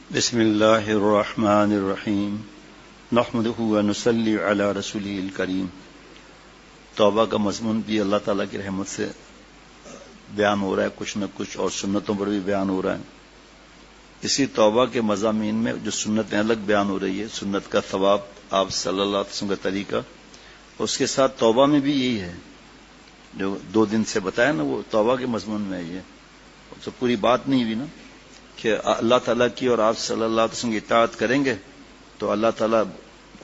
بسم اللہ الرحمن الرحیم نحمدہ ونصلی علی رسولہ الکریم۔ توبہ کا مضمون بھی اللہ تعالیٰ کی رحمت سے بیان ہو رہا ہے، کچھ نہ کچھ، اور سنتوں پر بھی بیان ہو رہا ہے۔ اسی توبہ کے مضامین میں جو سنتیں الگ بیان ہو رہی ہے، سنت کا ثواب، آپ صلی اللہ علیہ وسلم کا طریقہ، اس کے ساتھ توبہ میں بھی یہی ہے جو 2 دن سے بتایا نا، وہ توبہ کے مضمون میں ہے۔ یہ تو پوری بات نہیں ہوئی نا کہ اللہ تعالیٰ کی اور آپ صلی اللہ علیہ وسلم کی اطاعت کریں گے تو اللہ تعالیٰ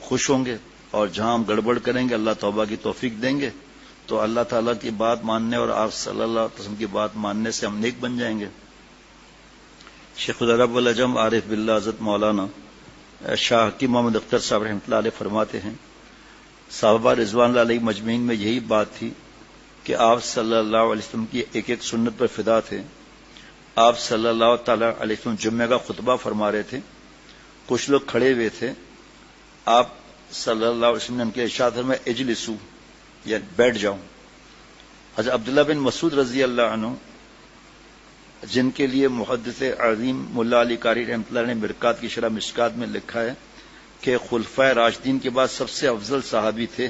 خوش ہوں گے، اور جہاں ہم گڑبڑ کریں گے اللہ توبہ کی توفیق دیں گے، تو اللہ تعالیٰ کی بات ماننے اور آپ صلی اللہ علیہ وسلم کی بات ماننے سے ہم نیک بن جائیں گے۔ شیخ العرب والعجم عارف باللہ حضرت مولانا شاہ حکیم محمد اختر صاحب رحمۃ اللہ علیہ فرماتے ہیں، صحابہ رضوان اللہ علیہ مجمعین میں یہی بات تھی کہ آپ صلی اللہ علیہ وسلم کی ایک ایک سنت پر فدا تھے۔ آپ صلی اللہ تعالی علیہ وسلم جمعہ کا خطبہ فرما رہے تھے، کچھ لوگ کھڑے ہوئے تھے، آپ صلی اللہ علیہ وسلم نے ان کے ارشاد فرمایا اجلسو، یا بیٹھ جاؤ۔ حضرت عبداللہ بن مسعود رضی اللہ عنہ، جن کے لیے محدث عظیم ملا علی قاری رحمۃ اللہ نے مرکات کی شرح مشکات میں لکھا ہے کہ خلفائے راشدین کے بعد سب سے افضل صحابی تھے،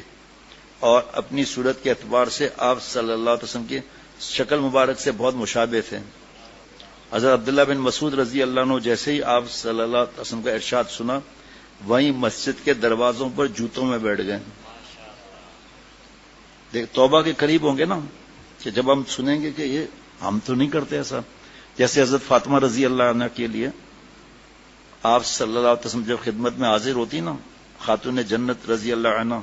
اور اپنی صورت کے اعتبار سے آپ صلی اللہ علیہ وسلم کی شکل مبارک سے بہت مشابہ تھے۔ حضرت عبداللہ بن مسعود رضی اللہ عنہ جیسے ہی آپ صلی اللہ علیہ وسلم کا ارشاد سنا، وہیں مسجد کے دروازوں پر جوتوں میں بیٹھ گئے۔ دیکھ توبہ کے قریب ہوں گے نا کہ جب ہم سنیں گے کہ یہ ہم تو نہیں کرتے ایسا، جیسے حضرت فاطمہ رضی اللہ عنہ کے لیے آپ صلی اللہ علیہ وسلم جب خدمت میں حاضر ہوتی نا خاتون جنت رضی اللہ عنہ،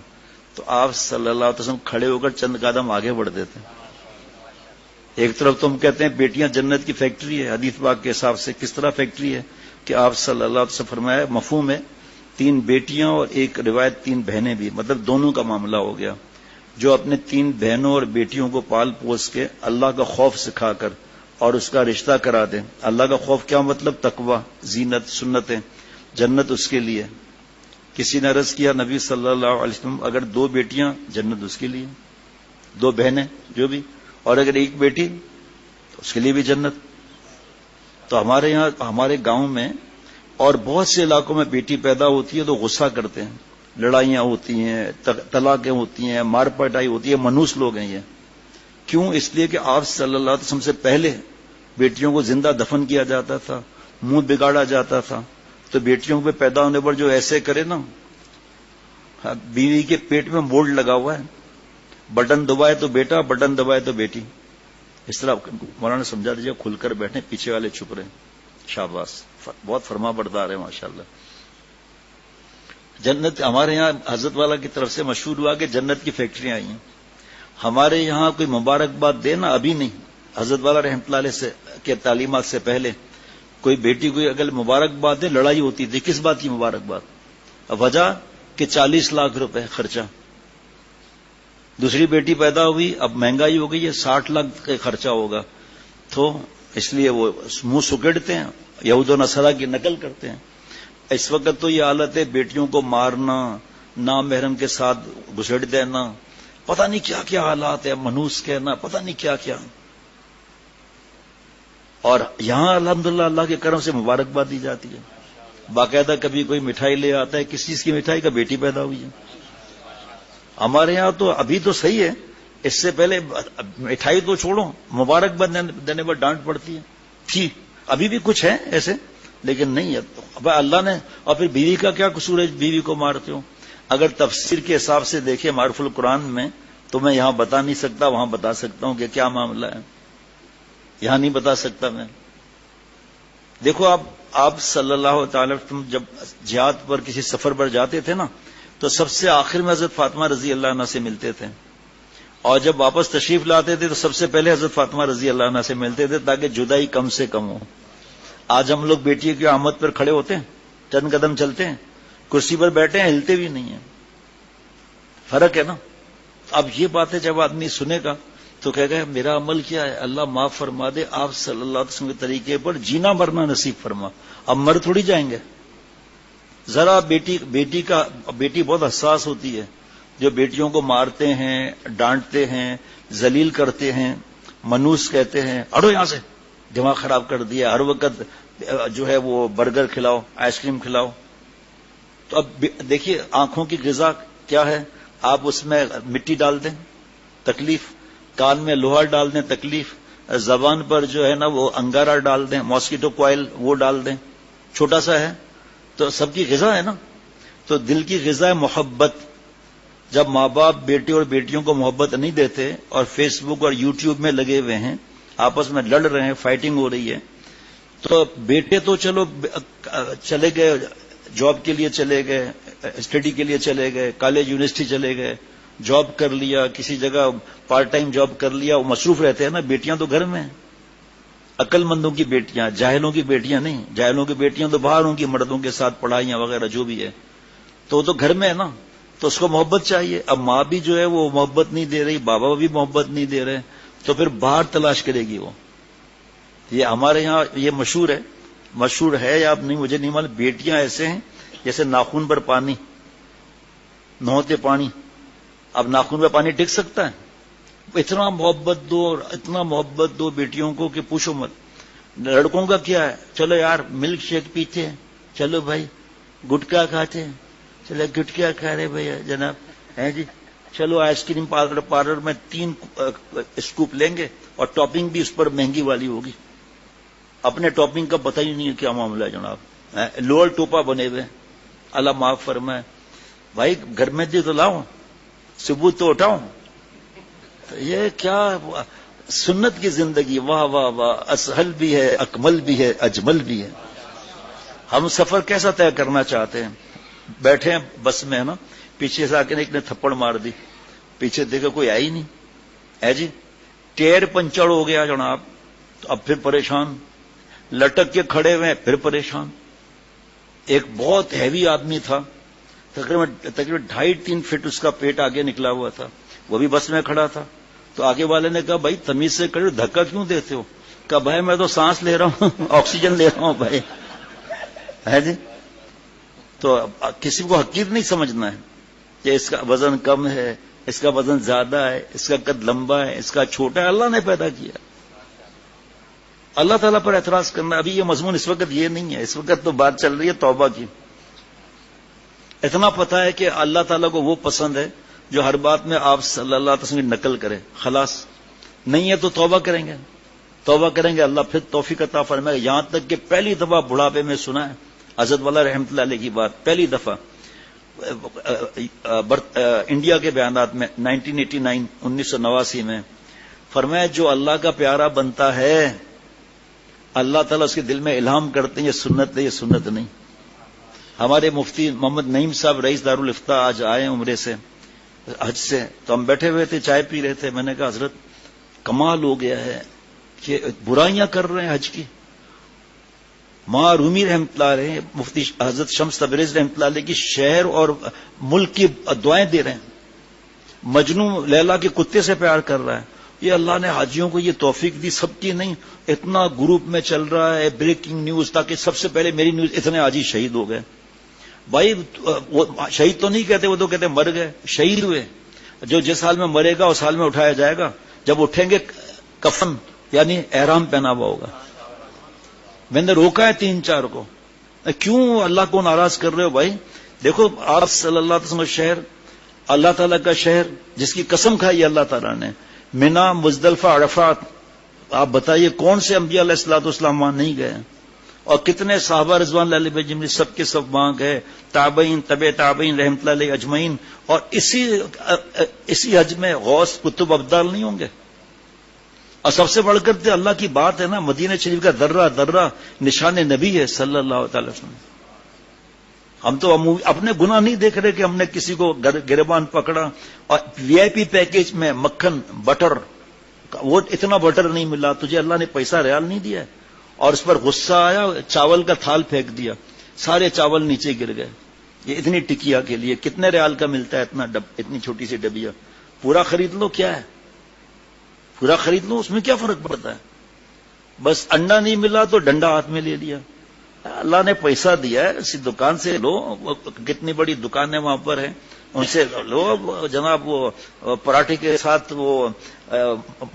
تو آپ صلی اللہ علیہ وسلم کھڑے ہو کر چند قدم آگے بڑھ دیتے۔ ایک طرف تو ہم کہتے ہیں بیٹیاں جنت کی فیکٹری ہے، حدیث پاک کے حساب سے کس طرح فیکٹری ہے کہ آپ صلی اللہ علیہ وسلم فرمایا مفہوم ہے 3 بیٹیاں اور ایک روایت 3 بہنیں بھی، مطلب دونوں کا معاملہ ہو گیا۔ جو اپنے 3 بہنوں اور بیٹیوں کو پال پوس کے اللہ کا خوف سکھا کر اور اس کا رشتہ کرا دیں۔ اللہ کا خوف کیا مطلب؟ تقوی، زینت، سنتیں، جنت اس کے لیے۔ کسی نے عرض کیا نبی صلی اللہ علیہ وسلم اگر 2 بیٹیاں جنت اس کے لیے، 2 بہنیں جو بھی، اور اگر 1 بیٹی تو اس کے لیے بھی جنت۔ تو ہمارے یہاں ہمارے گاؤں میں اور بہت سے علاقوں میں بیٹی پیدا ہوتی ہے تو غصہ کرتے ہیں، لڑائیاں ہوتی ہیں، طلاقیں ہوتی ہیں، مار پٹائی ہوتی ہے، منحوس لوگ ہیں یہ۔ کیوں؟ اس لیے کہ آپ صلی اللہ علیہ وسلم سے پہلے بیٹیوں کو زندہ دفن کیا جاتا تھا، منہ بگاڑا جاتا تھا۔ تو بیٹیوں پہ پیدا ہونے پر جو ایسے کرے نا، بیوی کے پیٹ میں بورڈ لگا ہوا ہے، بٹن دبائے تو بیٹا، بٹن دبائے تو بیٹی۔ اس طرح مولانا سمجھا دیجیے، کھل کر بیٹھے، پیچھے والے چھپ رہے ہیں۔ شاباش، بہت فرما بردار ہے ماشاءاللہ۔ جنت ہمارے یہاں حضرت والا کی طرف سے مشہور ہوا کہ جنت کی فیکٹریاں آئی ہیں۔ ہمارے یہاں کوئی مبارکباد دے نا، ابھی نہیں، حضرت والا رحمۃ اللہ علیہ سے کے تعلیمات سے پہلے کوئی بیٹی کو اگر مبارکباد دے، لڑائی ہوتی تھی کس بات کی مبارکباد؟ وجہ کہ 40 لاکھ روپے خرچہ۔ دوسری بیٹی پیدا ہوئی، اب مہنگائی ہو گئی ہے، 60 لاکھ کا خرچہ ہوگا، تو اس لیے وہ منہ سکیڑتے ہیں، یہود و نصارہ کی نقل کرتے ہیں۔ اس وقت تو یہ حالت ہے، بیٹیوں کو مارنا، نامحرم کے ساتھ گھسیٹ دینا، پتہ نہیں کیا کیا حالات ہے، منحوس کہنا، پتہ نہیں کیا کیا۔ اور یہاں الحمدللہ اللہ کے کرم سے مبارکباد دی جاتی ہے۔ باقاعدہ کبھی کوئی مٹھائی لے آتا ہے، کس چیز کی مٹھائی؟ کا بیٹی پیدا ہوئی ہے۔ ہمارے یہاں تو ابھی تو صحیح ہے، اس سے پہلے مٹھائی تو چھوڑو، مبارکباد دینے پر ڈانٹ پڑتی ہے۔ تھی ابھی بھی کچھ ہے ایسے، لیکن نہیں ہے۔ اب اللہ نے، اور پھر بیوی کا کیا قصور ہے، بیوی کو مارتے ہو؟ اگر تفسیر کے حساب سے دیکھیں معروف القرآن میں، تو میں یہاں بتا نہیں سکتا، وہاں بتا سکتا ہوں کہ کیا معاملہ ہے، یہاں نہیں بتا سکتا میں۔ دیکھو آپ صلی اللہ تعالی وسلم جب جہاد پر کسی سفر پر جاتے تھے نا، تو سب سے آخر میں حضرت فاطمہ رضی اللہ عنہ سے ملتے تھے، اور جب واپس تشریف لاتے تھے تو سب سے پہلے حضرت فاطمہ رضی اللہ عنہ سے ملتے تھے تاکہ جدائی کم سے کم ہو۔ آج ہم لوگ بیٹی کی آمد پر کھڑے ہوتے ہیں، چند قدم چلتے ہیں، کرسی پر بیٹھے ہیں، ہلتے بھی نہیں ہیں۔ فرق ہے نا۔ اب یہ باتیں جب آدمی سنے گا تو کہے گا میرا عمل کیا ہے، اللہ معاف فرما دے، آپ صلی اللہ علیہ وسلم کے طریقے پر جینا مرنا نصیب فرما۔ اب مر تھوڑی جائیں گے۔ ذرا بیٹی بہت حساس ہوتی ہے، جو بیٹیوں کو مارتے ہیں، ڈانٹتے ہیں، ذلیل کرتے ہیں، منوس کہتے ہیں، اڑو یہاں سے، دماغ خراب کر دیا، ہر وقت جو ہے وہ برگر کھلاؤ، آئس کریم کھلاؤ. تو اب دیکھیے آنکھوں کی غذا کیا ہے، آپ اس میں مٹی ڈال دیں تکلیف، کان میں لوہا ڈال دیں تکلیف، زبان پر جو ہے نا وہ انگارا ڈال دیں، ماسکیٹو کوائل وہ ڈال دیں، چھوٹا سا ہے تو سب کی غذا ہے نا. تو دل کی غذا ہے محبت. جب ماں باپ بیٹے اور بیٹیوں کو محبت نہیں دیتے اور فیس بک اور یوٹیوب میں لگے ہوئے ہیں، آپس میں لڑ رہے ہیں، فائٹنگ ہو رہی ہے، تو بیٹے تو چلو چلے گئے، جاب کے لیے چلے گئے، اسٹڈی کے لیے چلے گئے، کالج یونیورسٹی چلے گئے، جاب کر لیا، کسی جگہ پارٹ ٹائم جاب کر لیا، وہ مصروف رہتے ہیں نا. بیٹیاں تو گھر میں ہیں، عقل مندوں کی بیٹیاں، جاہلوں کی بیٹیاں نہیں. جاہلوں کی بیٹیاں تو باہر ہوں گی مردوں کے ساتھ، پڑھائیاں وغیرہ جو بھی ہے، تو وہ تو گھر میں ہے نا. تو اس کو محبت چاہیے. اب ماں بھی جو ہے وہ محبت نہیں دے رہی، بابا بھی محبت نہیں دے رہے، تو پھر باہر تلاش کرے گی وہ. یہ ہمارے یہاں یہ مشہور ہے یا نہیں مجھے نہیں معلوم. بیٹیاں ایسے ہیں جیسے ناخن پر پانی، نہوتے پانی. اب ناخن پہ پانی ٹک سکتا ہے؟ اتنا محبت دو اور اتنا محبت دو بیٹیوں کو کہ پوچھو مت. لڑکوں کا کیا ہے، چلو یار ملک شیک پیتے ہیں، چلو بھائی گٹکا کھاتے ہیں، چلو گٹکا کھا رہے بھیا جناب ہے جی، چلو آئس کریم پارلر میں 3 اسکوپ لیں گے اور ٹاپنگ بھی اس پر مہنگی والی ہوگی. اپنے ٹاپنگ کا پتہ ہی نہیں ہے کیا معاملہ ہے جناب. لوئر ٹوپا بنے ہوئے، اللہ معاف فرمائے. بھائی گھر میں دے تو لاؤ، ثبوت تو اٹھاؤ. یہ کیا سنت کی زندگی، واہ واہ واہ، اسہل بھی ہے، اکمل بھی ہے، اجمل بھی ہے. ہم سفر کیسا طے کرنا چاہتے ہیں؟ بیٹھے ہیں بس میں ہے نا، پیچھے سے آ کے ایک نے تھپڑ مار دی، پیچھے دیکھا کوئی آئی نہیں ہے جی، ٹائر پنچر ہو گیا جناب. تو اب پھر پریشان، لٹک کے کھڑے ہوئے پھر پریشان. ایک بہت ہیوی آدمی تھا، تقریباً 2.5-3 فٹ اس کا پیٹ آگے نکلا ہوا تھا، وہ بھی بس میں کھڑا تھا. تو آگے والے نے کہا بھائی تمیز سے کھڑے، دھکا کیوں دیتے ہو؟ کہا بھائی میں تو سانس لے رہا ہوں، آکسیجن لے رہا ہوں بھائی ہے جی. تو کسی کو حقیر نہیں سمجھنا ہے کہ اس کا وزن کم ہے، اس کا وزن زیادہ ہے، اس کا قد لمبا ہے، اس کا چھوٹا ہے. اللہ نے پیدا کیا، اللہ تعالیٰ پر اعتراض کرنا. ابھی یہ مضمون اس وقت یہ نہیں ہے، اس وقت تو بات چل رہی ہے توبہ کی. اتنا پتا ہے کہ اللہ تعالیٰ کو وہ پسند ہے جو ہر بات میں آپ صلی اللہ علیہ وسلم کی نقل کرے، خلاص. نہیں ہے تو توبہ کریں گے، توبہ کریں گے، اللہ پھر توفیق عطا فرمائے. یہاں تک کہ پہلی دفعہ بڑھاپے میں سنا ہے حضرت والا رحمۃ اللہ علیہ کی بات، پہلی دفعہ انڈیا کے بیانات میں 1989 میں فرمایا جو اللہ کا پیارا بنتا ہے اللہ تعالیٰ اس کے دل میں الہام کرتے ہیں یہ سنت ہے، یہ سنت نہیں. ہمارے مفتی محمد نعیم صاحب رئیس دارالافتاء آج آئے عمرے سے، حج سے. تو ہم بیٹھے ہوئے تھے، چائے پی رہے تھے. میں نے کہا حضرت کمال ہو گیا ہے کہ برائیاں کر رہے ہیں حج کی. ماں رومی رحمۃ اللہ علیہ، مفتی حضرت شمس تبریز رحمۃ اللہ علیہ کی شہر اور ملک کی دعائیں دے رہے ہیں. مجنو لیلا کے کتے سے پیار کر رہا ہے. یہ اللہ نے حاجیوں کو یہ توفیق دی، سب کی نہیں. اتنا گروپ میں چل رہا ہے بریکنگ نیوز، تاکہ سب سے پہلے میری نیوز، اتنے حاجی شہید ہو گئے. بھائی وہ شہید تو نہیں کہتے، وہ تو کہتے مر گئے. شہید ہوئے، جو جس حال میں مرے گا اس حال میں اٹھایا جائے گا. جب اٹھیں گے کفن یعنی احرام پہنا ہوا ہوگا. میں نے روکا ہے 3-4 کو، کیوں اللہ کو ناراض کر رہے ہو بھائی؟ دیکھو آپ صلی اللہ علیہ وسلم شہر، اللہ تعالیٰ کا شہر جس کی قسم کھائی اللہ تعالیٰ نے، منا، مزدلفہ، عرفات. آپ بتائیے کون سے انبیاء علیہ الصلوۃ والسلام وہاں نہیں گئے؟ اور کتنے صحابہ رضوان اللہ علیہ اجمعین سب کے سب وہاں گئے، تابعین، تبع تابعین رحمۃ اللہ علیہ اجمعین. اور اسی حج میں غوث قطب ابدال نہیں ہوں گے؟ اور سب سے بڑھ کر اللہ کی بات ہے نا، مدینہ شریف کا درہ درہ نشان نبی ہے صلی اللہ تعالی وسلم. ہم تو اپنے گناہ نہیں دیکھ رہے کہ ہم نے کسی کو گریبان پکڑا اور وی آئی پی پیکیج میں مکھن بٹر، وہ اتنا بٹر نہیں ملا تجھے، اللہ نے پیسہ ریال نہیں دیا اور اس پر غصہ آیا، چاول کا تھال پھینک دیا، سارے چاول نیچے گر گئے. یہ اتنی ٹکیا کے لیے کتنے ریال کا ملتا ہے اتنی چھوٹی سی ڈبیا؟ پورا خرید لو، کیا ہے پورا خرید لو، اس میں کیا فرق پڑتا ہے؟ بس انڈا نہیں ملا تو ڈنڈا ہاتھ میں لے لیا. اللہ نے پیسہ دیا ہے، اسی دکان سے لو. کتنی بڑی دکانیں وہاں پر ہیں، ان سے لو جناب وہ پراٹھے کے ساتھ وہ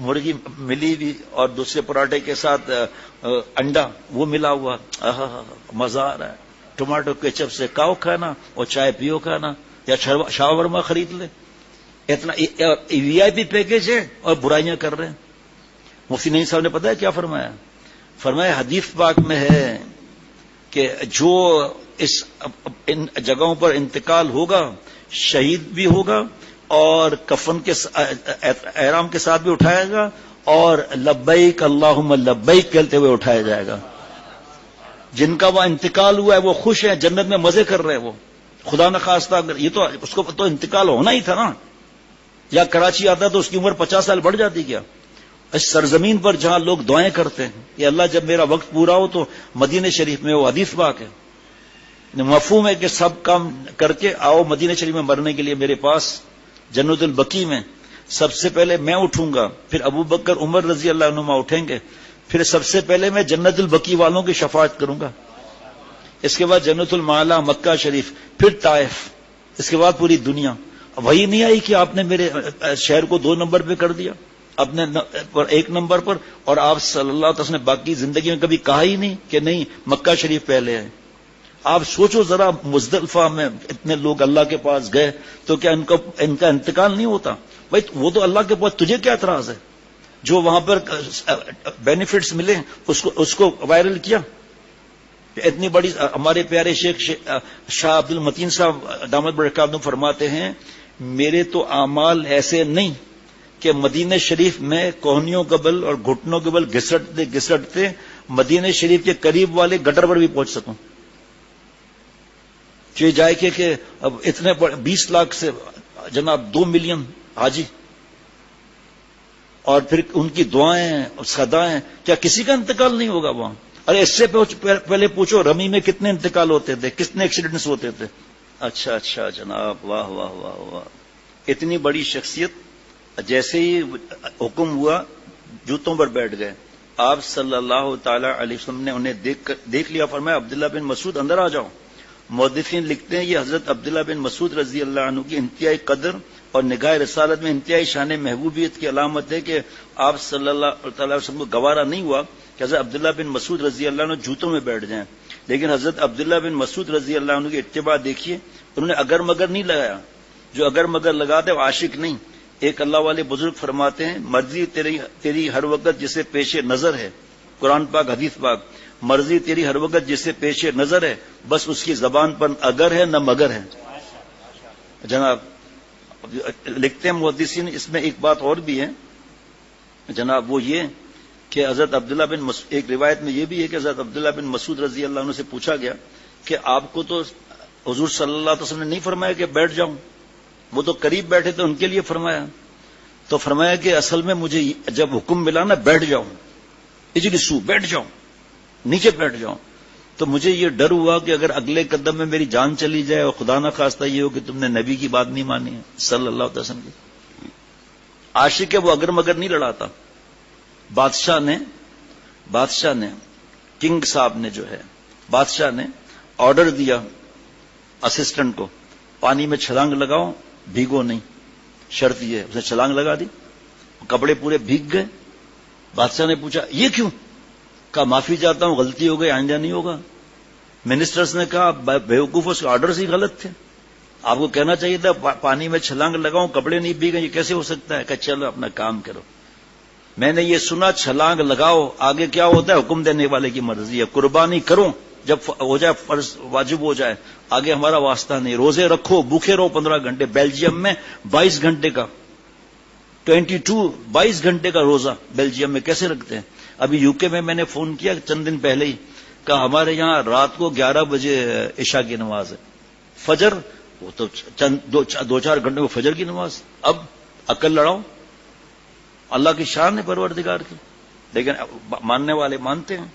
مرغی ملی ہوئی اور دوسرے پراٹھے کے ساتھ انڈا وہ ملا ہوا، مزہ آ رہا ہے، ٹماٹو کیچپ سے کاؤ کھانا اور چائے پیو کھانا یا شاورما خرید لے، اتنا وی آئی پی پیکج ہے اور برائیاں کر رہے ہیں۔ مفتی نعیم صاحب نے پتا ہے کیا فرمایا؟ فرمایا حدیث پاک میں ہے کہ جو ان جگہوں پر انتقال ہوگا شہید بھی ہوگا اور کفن کے احرام کے ساتھ بھی اٹھایا گا اور لبیک اللہم لبیک کہتے ہوئے اٹھایا جائے گا۔ جن کا وہ انتقال ہوا ہے وہ خوش ہیں، جنت میں مزے کر رہے ہیں، وہ خدا نخواستہ اگر یہ تو اس کو تو انتقال ہونا ہی تھا نا، یا کراچی آتا تو اس کی عمر 50 سال بڑھ جاتی کیا؟ اس سرزمین پر جہاں لوگ دعائیں کرتے ہیں کہ اللہ جب میرا وقت پورا ہو تو مدینہ شریف میں، وہ حدیث پاک ہے، مفہوم ہے کہ سب کام کر کے آؤ مدینہ شریف میں مرنے کے لیے میرے پاس جنت البقیع میں، سب سے پہلے میں اٹھوں گا، پھر ابو بکر عمر رضی اللہ عنہما اٹھیں گے، پھر سب سے پہلے میں جنت البقیع والوں کی شفاعت کروں گا، اس کے بعد جنت المعلا مکہ شریف، پھر طائف، اس کے بعد پوری دنیا۔ وہی نہیں آئی کہ آپ نے میرے شہر کو 2 نمبر پہ کر دیا، اپنے 1 نمبر پر، اور آپ صلی اللہ علیہ وسلم نے باقی زندگی میں کبھی کہا ہی نہیں کہ نہیں مکہ شریف پہلے ہے۔ آپ سوچو ذرا، مزدلفہ میں اتنے لوگ اللہ کے پاس گئے تو کیا ان کا انتقال نہیں ہوتا؟ بھائی وہ تو اللہ کے پاس، تجھے کیا اعتراض ہے؟ جو وہاں پر بینیفٹس ملے اس کو وائرل کیا۔ اتنی بڑی، ہمارے پیارے شیخ شاہ عبد المتین صاحب دامت برکاتہم فرماتے ہیں میرے تو اعمال ایسے نہیں کہ مدینہ شریف میں کوہنیوں کے بل اور گھٹنوں کے بل گھسٹتے گھسٹتے مدینہ شریف کے قریب والے گٹر پر بھی پہنچ سکوں۔ یہ جائے کہ اب اتنے 20 لاکھ سے جناب 2 ملین حاجی، اور پھر ان کی دعائیں صدائیں، کیا کسی کا انتقال نہیں ہوگا وہاں؟ ارے اس سے پہلے پوچھو رمی میں کتنے انتقال ہوتے تھے، کتنے ایکسیڈنٹس ہوتے تھے؟ اچھا جناب، واہ واہ واہ واہ، اتنی بڑی شخصیت، جیسے ہی حکم ہوا جوتوں پر بیٹھ گئے۔ آپ صلی اللہ تعالی علیہ وسلم نے انہیں دیکھ لیا، فرمایا عبداللہ بن مسعود اندر آ جاؤ۔ محدثین لکھتے ہیں یہ حضرت عبداللہ بن مسعود رضی اللہ عنہ کی انتہائی قدر اور نگاہ رسالت میں انتہائی شان محبوبیت کی علامت ہے کہ آپ صلی اللہ تعالی وسلم کو گوارا نہیں ہوا کہ حضرت عبداللہ بن مسعود رضی اللہ عنہ جوتوں میں بیٹھ جائیں، لیکن حضرت عبداللہ بن مسعود رضی اللہ عنہ کی اتباع دیکھیے، انہوں نے اگر مگر نہیں لگایا، جو اگر مگر لگاتے وہ عاشق نہیں۔ ایک اللہ والے بزرگ فرماتے ہیں مرضی تیری ہر وقت جسے پیش نظر ہے، قرآن پاک حدیث پاک، مرضی تیری ہر وقت جسے پیش نظر ہے، بس اس کی زبان پر اگر ہے نہ مگر ہے۔ جناب لکھتے ہیں محدثین، اس میں ایک بات اور بھی ہے جناب، وہ یہ کہ حضرت عبداللہ بن مسعود، ایک روایت میں یہ بھی ہے کہ حضرت عبداللہ بن مسعود رضی اللہ عنہ سے پوچھا گیا کہ آپ کو تو حضور صلی اللہ علیہ وسلم نے نہیں فرمایا کہ بیٹھ جاؤں، وہ تو قریب بیٹھے تھے، ان کے لیے فرمایا، تو فرمایا کہ اصل میں مجھے جب حکم ملا نا بیٹھ جاؤں، اجلسو، بیٹھ جاؤں، نیچے بیٹھ جاؤں، تو مجھے یہ ڈر ہوا کہ اگر اگلے قدم میں میری جان چلی جائے اور خدا نہ خواستہ یہ ہو کہ تم نے نبی کی بات نہیں مانی ہے صلی اللہ علیہ وسلم کی۔ عاشق ہے وہ اگر مگر نہیں لڑاتا۔ بادشاہ نے کنگ صاحب نے جو ہے، بادشاہ نے آرڈر دیا اسسٹنٹ کو پانی میں چھلانگ لگاؤ، بھیگو نہیں، شرط یہ ہے، اس نے چھلانگ لگا دی، کپڑے پورے بھیگ گئے۔ بادشاہ نے پوچھا یہ کیوں؟ کہا معافی چاہتا ہوں، غلطی ہو گئی، آئندہ نہیں ہوگا۔ منسٹرز نے کہا بیوقوف، اس کے آرڈرز ہی غلط تھے، آپ کو کہنا چاہیے تھا پانی میں چھلانگ لگاؤں کپڑے نہیں بھیگیں، یہ کیسے ہو سکتا ہے؟ کہ چلو اپنا کام کرو، میں نے یہ سنا چھلانگ لگاؤ، آگے کیا ہوتا ہے حکم دینے والے کی مرضی ہے، قربانی کرو جب ہو جائے فرض واجب ہو جائے، آگے ہمارا واسطہ نہیں، روزے رکھو، بھوکے رہو 15 گھنٹے۔ بیلجیم میں 22 گھنٹے کا 22 گھنٹے کا روزہ بیلجیم میں کیسے رکھتے ہیں؟ ابھی یو کے میں نے فون کیا چند دن پہلے ہی، کہا ہمارے یہاں رات کو 11 بجے عشاء کی نماز ہے، فجر وہ تو دو چار گھنٹے میں فجر کی نماز۔ اب عقل لڑاؤ، اللہ کی شان ہے پروردگار کی، لیکن ماننے والے مانتے ہیں۔